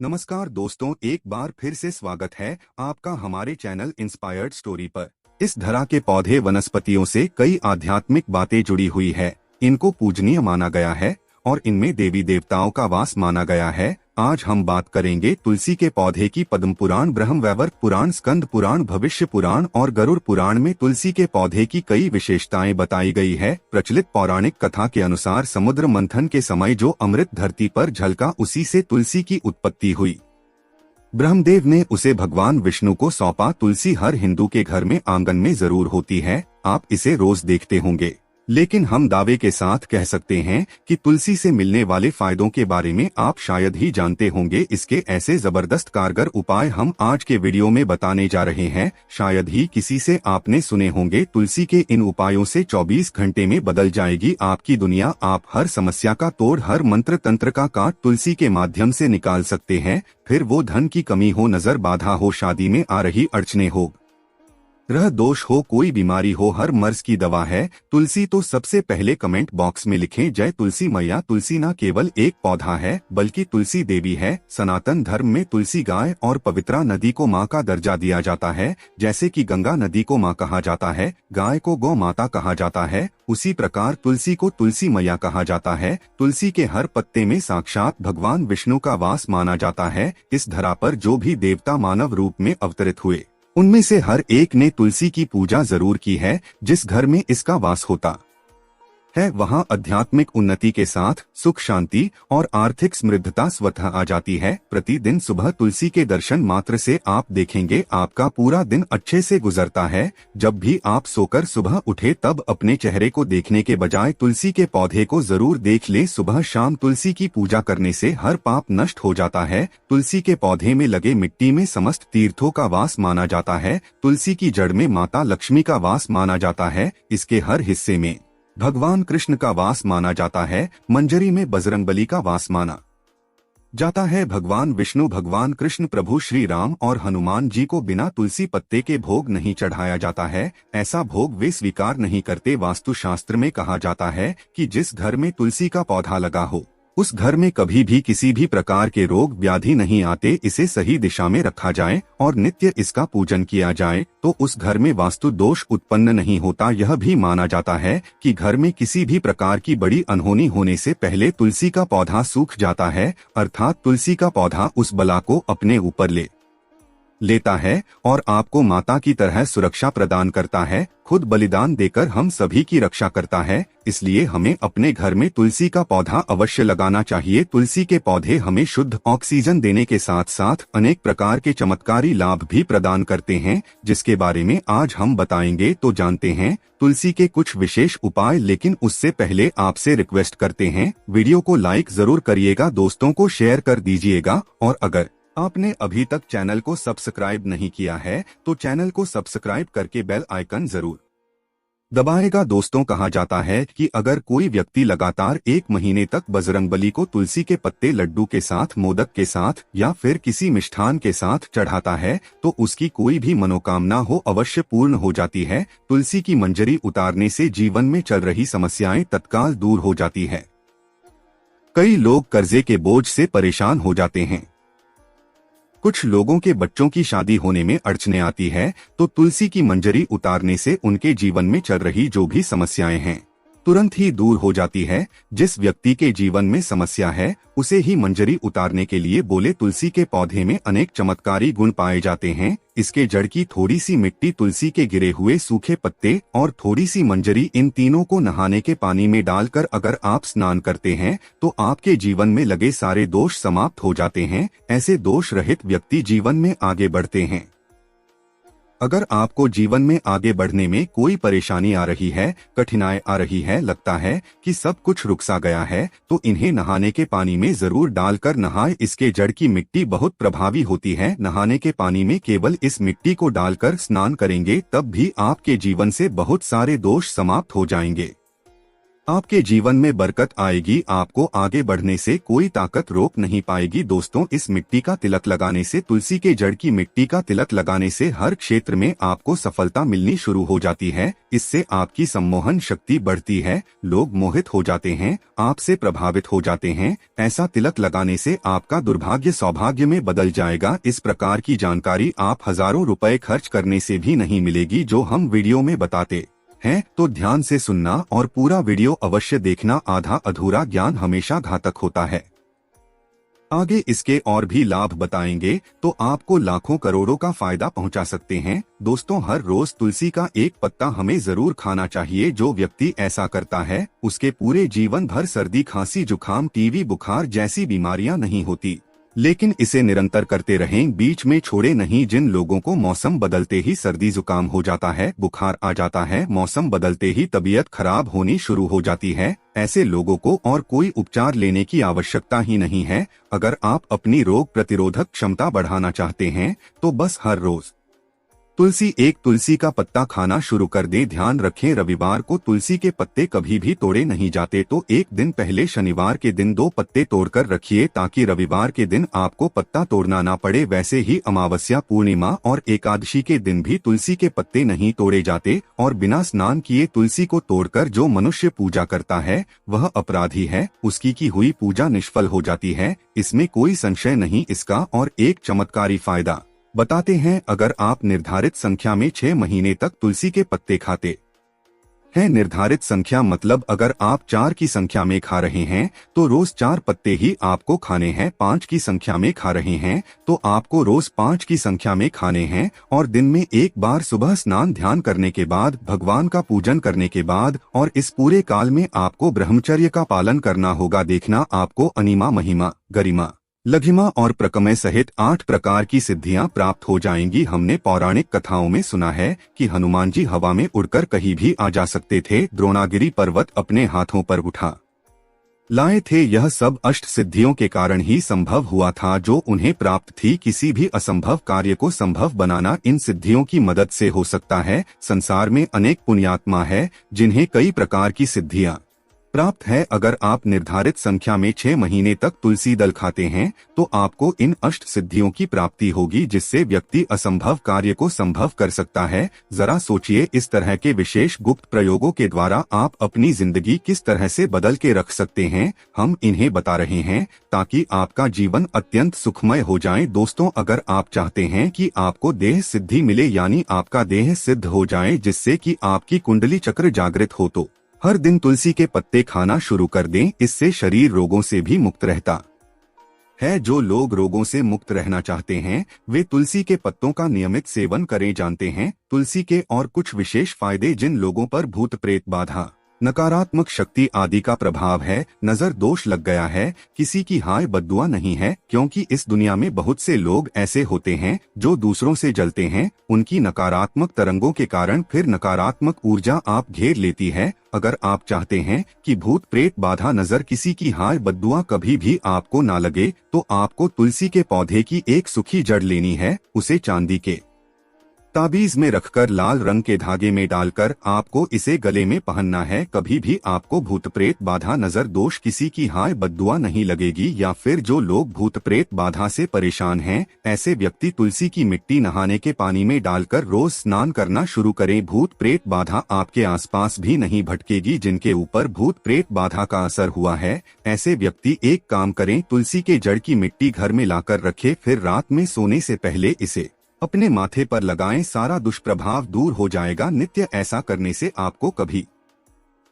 नमस्कार दोस्तों, एक बार फिर से स्वागत है आपका हमारे चैनल इंस्पायर्ड स्टोरी पर। इस धरा के पौधे वनस्पतियों से कई आध्यात्मिक बातें जुड़ी हुई है। इनको पूजनीय माना गया है और इनमें देवी देवताओं का वास माना गया है। आज हम बात करेंगे तुलसी के पौधे की। पद्म पुराण, ब्रह्म वैवर्त पुराण, स्कंद पुराण, भविष्य पुराण और गरुड़ पुराण में तुलसी के पौधे की कई विशेषताएं बताई गई है। प्रचलित पौराणिक कथा के अनुसार समुद्र मंथन के समय जो अमृत धरती पर झलका, उसी से तुलसी की उत्पत्ति हुई। ब्रह्मदेव ने उसे भगवान विष्णु को सौंपा। तुलसी हर हिंदू के घर में आंगन में जरूर होती है। आप इसे रोज देखते होंगे, लेकिन हम दावे के साथ कह सकते हैं कि तुलसी से मिलने वाले फायदों के बारे में आप शायद ही जानते होंगे। इसके ऐसे जबरदस्त कारगर उपाय हम आज के वीडियो में बताने जा रहे हैं। शायद ही किसी से आपने सुने होंगे। तुलसी के इन उपायों से 24 घंटे में बदल जाएगी आपकी दुनिया। आप हर समस्या का तोड़, हर मंत्र तंत्र का काट तुलसी के माध्यम से निकाल सकते हैं। फिर वो धन की कमी हो, नजर बाधा हो, शादी में आ रही अड़चने हो, ग्रह दोष हो, कोई बीमारी हो, हर मर्ज की दवा है तुलसी। तो सबसे पहले कमेंट बॉक्स में लिखें जय तुलसी मैया। तुलसी न केवल एक पौधा है बल्कि तुलसी देवी है। सनातन धर्म में तुलसी गाय और पवित्रा नदी को माँ का दर्जा दिया जाता है। जैसे कि गंगा नदी को माँ कहा जाता है, गाय को गौ माता कहा जाता है, उसी प्रकार तुलसी को तुलसी मैया कहा जाता है। तुलसी के हर पत्ते में साक्षात भगवान विष्णु का वास माना जाता है। इस धरा पर जो भी देवता मानव रूप में अवतरित हुए, उनमें से हर एक ने तुलसी की पूजा जरूर की है। जिस घर में इसका वास होता है वहां आध्यात्मिक उन्नति के साथ सुख, शांति और आर्थिक समृद्धता स्वतः आ जाती है। प्रतिदिन सुबह तुलसी के दर्शन मात्र से आप देखेंगे आपका पूरा दिन अच्छे से गुजरता है। जब भी आप सोकर सुबह उठे तब अपने चेहरे को देखने के बजाय तुलसी के पौधे को जरूर देख ले। सुबह शाम तुलसी की पूजा करने से हर पाप नष्ट हो जाता है। तुलसी के पौधे में लगे मिट्टी में समस्त तीर्थों का वास माना जाता है। तुलसी की जड़ में माता लक्ष्मी का वास माना जाता है। इसके हर हिस्से में भगवान कृष्ण का वास माना जाता है। मंजरी में बजरंगबली का वास माना जाता है। भगवान विष्णु, भगवान कृष्ण, प्रभु श्री राम और हनुमान जी को बिना तुलसी पत्ते के भोग नहीं चढ़ाया जाता है। ऐसा भोग वे स्वीकार नहीं करते। वास्तुशास्त्र में कहा जाता है कि जिस घर में तुलसी का पौधा लगा हो उस घर में कभी भी किसी भी प्रकार के रोग व्याधि नहीं आते। इसे सही दिशा में रखा जाए और नित्य इसका पूजन किया जाए तो उस घर में वास्तु दोष उत्पन्न नहीं होता। यह भी माना जाता है कि घर में किसी भी प्रकार की बड़ी अनहोनी होने से पहले तुलसी का पौधा सूख जाता है, अर्थात तुलसी का पौधा उस बला को अपने ऊपर लेता है और आपको माता की तरह सुरक्षा प्रदान करता है। खुद बलिदान देकर हम सभी की रक्षा करता है। इसलिए हमें अपने घर में तुलसी का पौधा अवश्य लगाना चाहिए। तुलसी के पौधे हमें शुद्ध ऑक्सीजन देने के साथ साथ अनेक प्रकार के चमत्कारी लाभ भी प्रदान करते हैं, जिसके बारे में आज हम बताएंगे। तो जानते हैं तुलसी के कुछ विशेष उपाय, लेकिन उससे पहले आपसे रिक्वेस्ट करते हैं वीडियो को लाइक जरूर करिएगा, दोस्तों को शेयर कर दीजिएगा और अगर आपने अभी तक चैनल को सब्सक्राइब नहीं किया है तो चैनल को सब्सक्राइब करके बेल आइकन जरूर दबाएगा। दोस्तों, कहा जाता है कि अगर कोई व्यक्ति लगातार 1 महीने तक बजरंगबली को तुलसी के पत्ते लड्डू के साथ, मोदक के साथ या फिर किसी मिष्ठान के साथ चढ़ाता है तो उसकी कोई भी मनोकामना हो अवश्य पूर्ण हो जाती है। तुलसी की मंजरी उतारने से जीवन में चल रही समस्याएं तत्काल दूर हो जाती है। कई लोग कर्जे के बोझ से परेशान हो जाते हैं। कुछ लोगों के बच्चों की शादी होने में अड़चने आती है तो तुलसी की मंजरी उतारने से उनके जीवन में चल रही जो भी समस्याएं हैं तुरंत ही दूर हो जाती है। जिस व्यक्ति के जीवन में समस्या है उसे ही मंजरी उतारने के लिए बोले। तुलसी के पौधे में अनेक चमत्कारी गुण पाए जाते हैं। इसके जड़ की थोड़ी सी मिट्टी, तुलसी के गिरे हुए सूखे पत्ते और थोड़ी सी मंजरी, इन तीनों को नहाने के पानी में डालकर अगर आप स्नान करते हैं तो आपके जीवन में लगे सारे दोष समाप्त हो जाते हैं। ऐसे दोष रहित व्यक्ति जीवन में आगे बढ़ते हैं। अगर आपको जीवन में आगे बढ़ने में कोई परेशानी आ रही है, कठिनाई आ रही है, लगता है कि सब कुछ रुक सा गया है, तो इन्हें नहाने के पानी में जरूर डालकर नहाए। इसके जड़ की मिट्टी बहुत प्रभावी होती है। नहाने के पानी में केवल इस मिट्टी को डालकर स्नान करेंगे तब भी आपके जीवन से बहुत सारे दोष समाप्त हो जाएंगे। आपके जीवन में बरकत आएगी, आपको आगे बढ़ने से कोई ताकत रोक नहीं पाएगी। दोस्तों, इस मिट्टी का तिलक लगाने से, तुलसी के जड़ की मिट्टी का तिलक लगाने से हर क्षेत्र में आपको सफलता मिलनी शुरू हो जाती है। इससे आपकी सम्मोहन शक्ति बढ़ती है, लोग मोहित हो जाते हैं, आपसे प्रभावित हो जाते हैं। ऐसा तिलक लगाने से आपका दुर्भाग्य सौभाग्य में बदल जाएगा। इस प्रकार की जानकारी आप हजारों रुपए खर्च करने से भी नहीं मिलेगी, जो हम वीडियो में बताते हैं। तो ध्यान से सुनना और पूरा वीडियो अवश्य देखना। आधा अधूरा ज्ञान हमेशा घातक होता है। आगे इसके और भी लाभ बताएंगे तो आपको लाखों करोड़ों का फायदा पहुंचा सकते हैं। दोस्तों, हर रोज तुलसी का एक पत्ता हमें जरूर खाना चाहिए। जो व्यक्ति ऐसा करता है उसके पूरे जीवन भर सर्दी, खांसी, जुकाम, टीवी, बुखार जैसी बीमारियां नहीं होती। लेकिन इसे निरंतर करते रहें, बीच में छोड़े नहीं। जिन लोगों को मौसम बदलते ही सर्दी जुकाम हो जाता है, बुखार आ जाता है, मौसम बदलते ही तबीयत खराब होनी शुरू हो जाती है, ऐसे लोगों को और कोई उपचार लेने की आवश्यकता ही नहीं है। अगर आप अपनी रोग प्रतिरोधक क्षमता बढ़ाना चाहते हैं तो बस हर रोज एक तुलसी का पत्ता खाना शुरू कर दें। ध्यान रखें, रविवार को तुलसी के पत्ते कभी भी तोड़े नहीं जाते, तो एक दिन पहले शनिवार के दिन 2 पत्ते तोड़कर रखिए ताकि रविवार के दिन आपको पत्ता तोड़ना ना पड़े। वैसे ही अमावस्या, पूर्णिमा और एकादशी के दिन भी तुलसी के पत्ते नहीं तोड़े जाते और बिना स्नान किए तुलसी को तोड़कर जो मनुष्य पूजा करता है वह अपराधी है, उसकी की हुई पूजा निष्फल हो जाती है। इसमें कोई संशय नहीं। इसका और एक चमत्कारी फायदा बताते हैं। अगर आप निर्धारित संख्या में 6 महीने तक तुलसी के पत्ते खाते हैं, निर्धारित संख्या मतलब अगर आप 4 की संख्या में खा रहे हैं तो रोज 4 पत्ते ही आपको खाने हैं। 5 की संख्या में खा रहे हैं तो आपको रोज 5 की संख्या में खाने हैं। और दिन में एक बार सुबह स्नान ध्यान करने के बाद, भगवान का पूजन करने के बाद, और इस पूरे काल में आपको ब्रह्मचर्य का पालन करना होगा। देखना, आपको अनिमा, महिमा, गरिमा, लघिमा और प्रकमय सहित 8 प्रकार की सिद्धियां प्राप्त हो जाएंगी। हमने पौराणिक कथाओं में सुना है कि हनुमान जी हवा में उड़कर कहीं भी आ जा सकते थे, द्रोणागिरी पर्वत अपने हाथों पर उठा लाए थे। यह सब अष्ट सिद्धियों के कारण ही संभव हुआ था जो उन्हें प्राप्त थी। किसी भी असंभव कार्य को संभव बनाना इन सिद्धियों की मदद से हो सकता है। संसार में अनेक पुण्यात्मा है जिन्हें कई प्रकार की सिद्धियां प्राप्त है। अगर आप निर्धारित संख्या में 6 महीने तक तुलसी दल खाते हैं तो आपको इन अष्ट सिद्धियों की प्राप्ति होगी, जिससे व्यक्ति असंभव कार्य को संभव कर सकता है। जरा सोचिए, इस तरह के विशेष गुप्त प्रयोगों के द्वारा आप अपनी जिंदगी किस तरह से बदल के रख सकते हैं। हम इन्हें बता रहे हैं ताकि आपका जीवन अत्यंत सुखमय हो जाए। दोस्तों, अगर आप चाहते हैं कि आपको देह सिद्धि मिले, यानी आपका देह सिद्ध हो जाए, जिससे कि आपकी कुंडली चक्र जागृत हो, तो हर दिन तुलसी के पत्ते खाना शुरू कर दें। इससे शरीर रोगों से भी मुक्त रहता है। जो लोग रोगों से मुक्त रहना चाहते हैं वे तुलसी के पत्तों का नियमित सेवन करें। जानते हैं तुलसी के और कुछ विशेष फायदे। जिन लोगों पर भूत प्रेत बाधा, नकारात्मक शक्ति आदि का प्रभाव है, नजर दोष लग गया है, किसी की हाय बद्दुआ नहीं है, क्योंकि इस दुनिया में बहुत से लोग ऐसे होते हैं जो दूसरों से जलते हैं। उनकी नकारात्मक तरंगों के कारण फिर नकारात्मक ऊर्जा आप घेर लेती है। अगर आप चाहते हैं कि भूत प्रेत बाधा, नजर, किसी की हाय बद्दुआ कभी भी आपको ना लगे, तो आपको तुलसी के पौधे की एक सूखी जड़ लेनी है। उसे चांदी के ताबीज में रखकर लाल रंग के धागे में डालकर आपको इसे गले में पहनना है। कभी भी आपको भूत प्रेत बाधा, नजर दोष, किसी की हाय बद्दुआ नहीं लगेगी। या फिर जो लोग भूत प्रेत बाधा से परेशान हैं, ऐसे व्यक्ति तुलसी की मिट्टी नहाने के पानी में डालकर रोज स्नान करना शुरू करें। भूत प्रेत बाधा आपके आसपास भी नहीं भटकेगी। जिनके ऊपर भूत प्रेत बाधा का असर हुआ है, ऐसे व्यक्ति एक काम करें, तुलसी के जड़ की मिट्टी घर में लाकर रखें, फिर रात में सोने से पहले इसे अपने माथे पर लगाएं। सारा दुष्प्रभाव दूर हो जाएगा। नित्य ऐसा करने से आपको कभी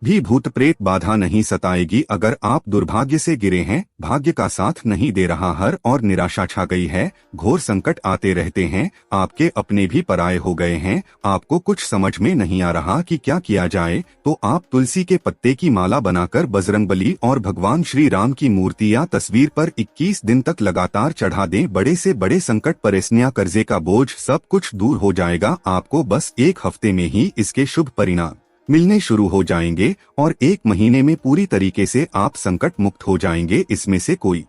भी भूत प्रेत बाधा नहीं सताएगी। अगर आप दुर्भाग्य से गिरे हैं, भाग्य का साथ नहीं दे रहा, हर और निराशा छा गई है, घोर संकट आते रहते हैं, आपके अपने भी पराये हो गए हैं, आपको कुछ समझ में नहीं आ रहा कि क्या किया जाए, तो आप तुलसी के पत्ते की माला बनाकर बजरंगबली और भगवान श्री राम की मूर्ति या तस्वीर पर 21 दिन तक लगातार चढ़ा दें। बड़े से बड़े संकट, परेशानियां, कर्जे का बोझ, सब कुछ दूर हो जाएगा। आपको बस 1 हफ्ते में ही इसके शुभ परिणाम मिलने शुरू हो जाएंगे और 1 महीने में पूरी तरीके से आप संकट मुक्त हो जाएंगे। इसमें से कोई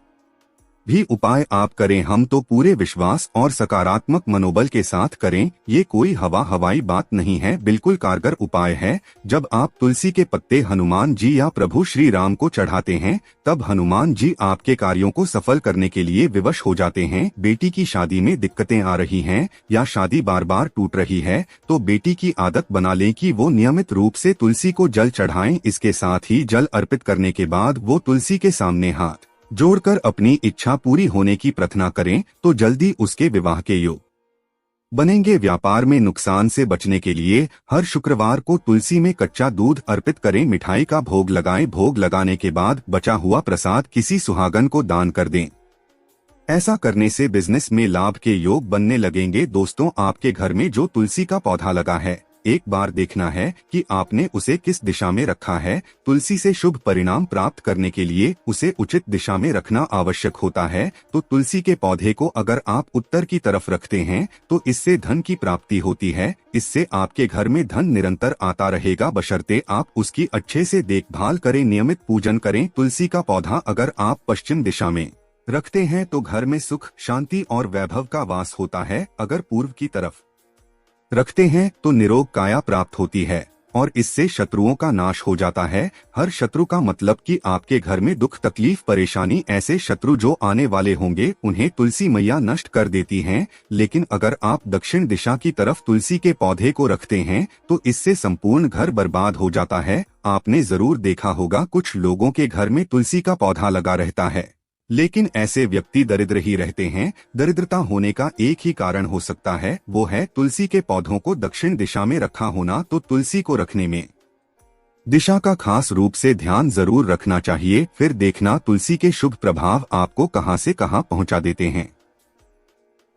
भी उपाय आप करें हम तो पूरे विश्वास और सकारात्मक मनोबल के साथ करें। ये कोई हवाई बात नहीं है, बिल्कुल कारगर उपाय है। जब आप तुलसी के पत्ते हनुमान जी या प्रभु श्री राम को चढ़ाते हैं तब हनुमान जी आपके कार्यों को सफल करने के लिए विवश हो जाते हैं। बेटी की शादी में दिक्कतें आ रही हैं या शादी बार बार टूट रही है तो बेटी की आदत बना लें कि वो नियमित रूप से तुलसी को जल चढ़ाएं। इसके साथ ही जल अर्पित करने के बाद वो तुलसी के सामने हाथ जोड़कर अपनी इच्छा पूरी होने की प्रार्थना करें तो जल्दी उसके विवाह के योग बनेंगे। व्यापार में नुकसान से बचने के लिए हर शुक्रवार को तुलसी में कच्चा दूध अर्पित करें, मिठाई का भोग लगाएं। भोग लगाने के बाद बचा हुआ प्रसाद किसी सुहागन को दान कर दें। ऐसा करने से बिजनेस में लाभ के योग बनने लगेंगे। दोस्तों, आपके घर में जो तुलसी का पौधा लगा है एक बार देखना है कि आपने उसे किस दिशा में रखा है। तुलसी से शुभ परिणाम प्राप्त करने के लिए उसे उचित दिशा में रखना आवश्यक होता है। तो तुलसी के पौधे को अगर आप उत्तर की तरफ रखते हैं तो इससे धन की प्राप्ति होती है। इससे आपके घर में धन निरंतर आता रहेगा, बशर्ते आप उसकी अच्छे से देखभाल करें, नियमित पूजन करें। तुलसी का पौधा अगर आप पश्चिम दिशा में रखते हैं तो घर में सुख, शांति और वैभव का वास होता है। अगर पूर्व की तरफ रखते हैं तो निरोग काया प्राप्त होती है और इससे शत्रुओं का नाश हो जाता है। हर शत्रु का मतलब कि आपके घर में दुख, तकलीफ, परेशानी, ऐसे शत्रु जो आने वाले होंगे उन्हें तुलसी मैया नष्ट कर देती हैं। लेकिन अगर आप दक्षिण दिशा की तरफ तुलसी के पौधे को रखते हैं तो इससे संपूर्ण घर बर्बाद हो जाता है। आपने जरूर देखा होगा कुछ लोगों के घर में तुलसी का पौधा लगा रहता है लेकिन ऐसे व्यक्ति दरिद्र ही रहते हैं। दरिद्रता होने का एक ही कारण हो सकता है, वो है तुलसी के पौधों को दक्षिण दिशा में रखा होना। तो तुलसी को रखने में दिशा का खास रूप से ध्यान जरूर रखना चाहिए। फिर देखना तुलसी के शुभ प्रभाव आपको कहां से कहां पहुंचा देते हैं।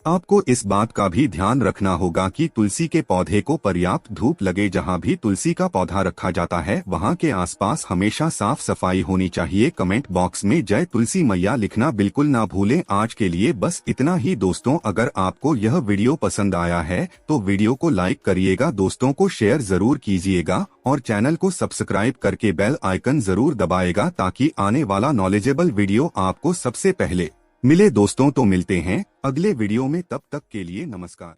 आपको इस बात का भी ध्यान रखना होगा कि तुलसी के पौधे को पर्याप्त धूप लगे। जहां भी तुलसी का पौधा रखा जाता है वहां के आसपास हमेशा साफ सफाई होनी चाहिए। कमेंट बॉक्स में जय तुलसी मैया लिखना बिल्कुल ना भूलें। आज के लिए बस इतना ही दोस्तों। अगर आपको यह वीडियो पसंद आया है तो वीडियो को लाइक करिएगा, दोस्तों को शेयर जरूर कीजिएगा और चैनल को सब्सक्राइब करके बेल आइकन जरूर दबाएगा ताकि आने वाला नॉलेजेबल वीडियो आपको सबसे पहले मिले। दोस्तों, तो मिलते हैं अगले वीडियो में, तब तक के लिए नमस्कार।